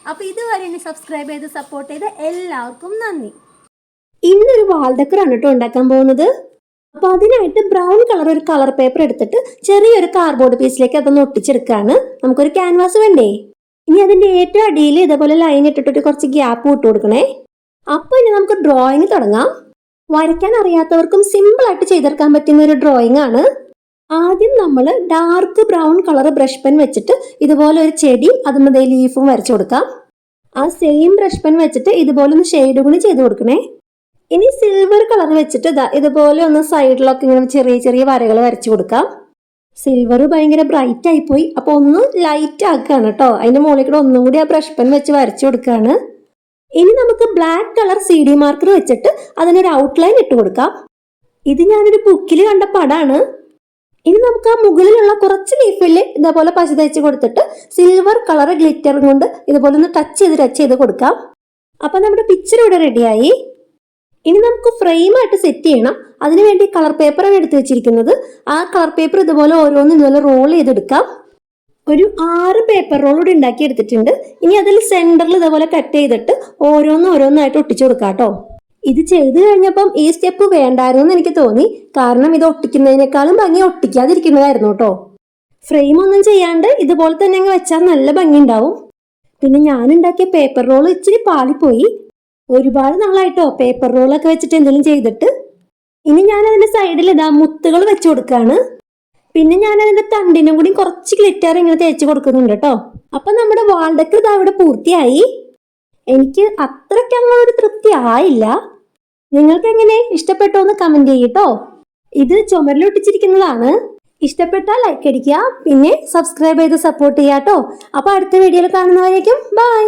അപ്പോൾ ഇതുവരെ എന്നെ സബ്സ്ക്രൈബ് ചെയ്ത് സപ്പോർട്ട് ചെയ്ത എല്ലാവർക്കും നന്ദി. ഇന്നൊരു വാൾ ഡെക്കറാണ് കേട്ടോ ഉണ്ടാക്കാൻ പോകുന്നത്. അപ്പോൾ അതിനായിട്ട് ബ്രൗൺ കളർ ഒരു കളർ പേപ്പർ എടുത്തിട്ട് ചെറിയൊരു കാർഡ്ബോർഡ് പീസിലേക്ക് അതൊന്ന് ഒട്ടിച്ചെടുക്കുകയാണ്. നമുക്കൊരു ക്യാൻവാസ് വേണ്ടേ? ഇനി അതിൻ്റെ ഏറ്റവും അടിയിൽ ഇതേപോലെ ലൈൻ ഇട്ടിട്ട് കുറച്ച് ഗ്യാപ്പ് വിട്ട് കൊടുക്കണേ. അപ്പോൾ ഇനി നമുക്ക് ഡ്രോയിങ് തുടങ്ങാം. വരയ്ക്കാൻ അറിയാത്തവർക്കും സിമ്പിളായിട്ട് ചെയ്തെടുക്കാൻ പറ്റുന്ന ഒരു ഡ്രോയിങ് ആണ്. ആദ്യം നമ്മൾ dark brown colour brush pen വെച്ചിട്ട് ഇതുപോലെ ഒരു ചെടി അതിൻ്റെ ലീഫും വരച്ചു കൊടുക്കാം. ആ സെയിം ബ്രഷ് പെൻ വെച്ചിട്ട് ഇതുപോലെ ഒന്ന് ഷെയ്ഡ് കൂടി ചെയ്ത് കൊടുക്കണേ. ഇനി സിൽവർ കളർ വെച്ചിട്ട് ഇതുപോലെ ഒന്ന് സൈഡിലൊക്കെ ഇങ്ങനെ ചെറിയ ചെറിയ വരകൾ വരച്ചു കൊടുക്കാം. സിൽവർ ഭയങ്കര ബ്രൈറ്റ് ആയിപ്പോയി, അപ്പോൾ ഒന്ന് ലൈറ്റ് ആക്കുകയാണ് കേട്ടോ. അതിൻ്റെ മുകളിൽ കൂടെ ഒന്നും കൂടി ആ ബ്രഷ് പെൻ വെച്ച് വരച്ചു കൊടുക്കുകയാണ്. ഇനി നമുക്ക് ബ്ലാക്ക് കളർ CD മാർക്കർ വെച്ചിട്ട് അതിനൊരു ഔട്ട്ലൈൻ ഇട്ട് കൊടുക്കാം. ഇത് ഞാനൊരു ബുക്കിൽ കണ്ട പടമാണ്. ഇനി നമുക്ക് ആ മുകളിലുള്ള കുറച്ച് ലീഫിൽ ഇതേപോലെ പശ തേച്ച് കൊടുത്തിട്ട് സിൽവർ കളർ ഗ്ലിറ്റർ കൊണ്ട് ഇതുപോലെ ഒന്ന് ടച്ച് ചെയ്ത് കൊടുക്കാം. അപ്പം നമ്മുടെ പിക്ചർ ഇവിടെ റെഡിയായി. ഇനി നമുക്ക് ഫ്രെയിമായിട്ട് സെറ്റ് ചെയ്യണം. അതിനുവേണ്ടി കളർ പേപ്പറാണ് എടുത്ത് വെച്ചിരിക്കുന്നത്. ആ കളർ പേപ്പർ ഇതുപോലെ ഓരോന്നും ഇതുപോലെ റോൾ ചെയ്തെടുക്കാം. ഒരു 6 പേപ്പർ റോൾ കൂടി ഉണ്ടാക്കി എടുത്തിട്ടുണ്ട്. ഇനി അതിൽ സെന്ററിൽ ഇതേപോലെ കട്ട് ചെയ്തിട്ട് ഓരോന്നായിട്ട് ഒട്ടിച്ചു കൊടുക്കാം കേട്ടോ. ഇത് ചെയ്ത് കഴിഞ്ഞപ്പം ഈ സ്റ്റെപ്പ് വേണ്ടായിരുന്നു എന്ന് എനിക്ക് തോന്നി. കാരണം ഇത് ഒട്ടിക്കുന്നതിനേക്കാളും ഭംഗി ഒട്ടിക്കാതിരിക്കുന്നതായിരുന്നു കേട്ടോ. ഫ്രെയിം ഒന്നും ചെയ്യാണ്ട് ഇതുപോലെ തന്നെ അങ്ങ് വെച്ചാൽ നല്ല ഭംഗി ഉണ്ടാവും. പിന്നെ ഞാൻ ഉണ്ടാക്കിയ പേപ്പർ റോൾ ഇച്ചിരി പാളിപ്പോയി. ഒരുപാട് നാളായിട്ടോ പേപ്പർ റോളൊക്കെ വെച്ചിട്ട് എന്തെങ്കിലും ചെയ്തിട്ട്. ഇനി ഞാൻ അതിന്റെ സൈഡിൽ മുത്തുകൾ വെച്ച് കൊടുക്കുകയാണ്. പിന്നെ ഞാൻ അതിന്റെ തണ്ടിനും കൂടി കുറച്ച് ഗ്ലിറ്റർ ഇങ്ങനെ തേച്ച് കൊടുക്കുന്നുണ്ട് കേട്ടോ. അപ്പൊ നമ്മുടെ വാൾ ഡെക്കർ ഇവിടെ പൂർത്തിയായി. എനിക്ക് അത്രയ്ക്ക് അങ്ങോട്ട് തൃപ്തി ആയില്ല. നിങ്ങൾക്ക് എങ്ങനെ ഇഷ്ടപ്പെട്ടോ എന്ന് കമന്റ് ചെയ്യട്ടോ. ഇത് ചുമരിലൊട്ടിച്ചിരിക്കുന്നതാണ്. ഇഷ്ടപ്പെട്ടാൽ ലൈക്ക് അടിക്കുക, പിന്നെ സബ്സ്ക്രൈബ് ചെയ്ത് സപ്പോർട്ട് ചെയ്യാട്ടോ. അപ്പൊ അടുത്ത വീഡിയോയിൽ കാണുന്നവരേക്കും ബൈ.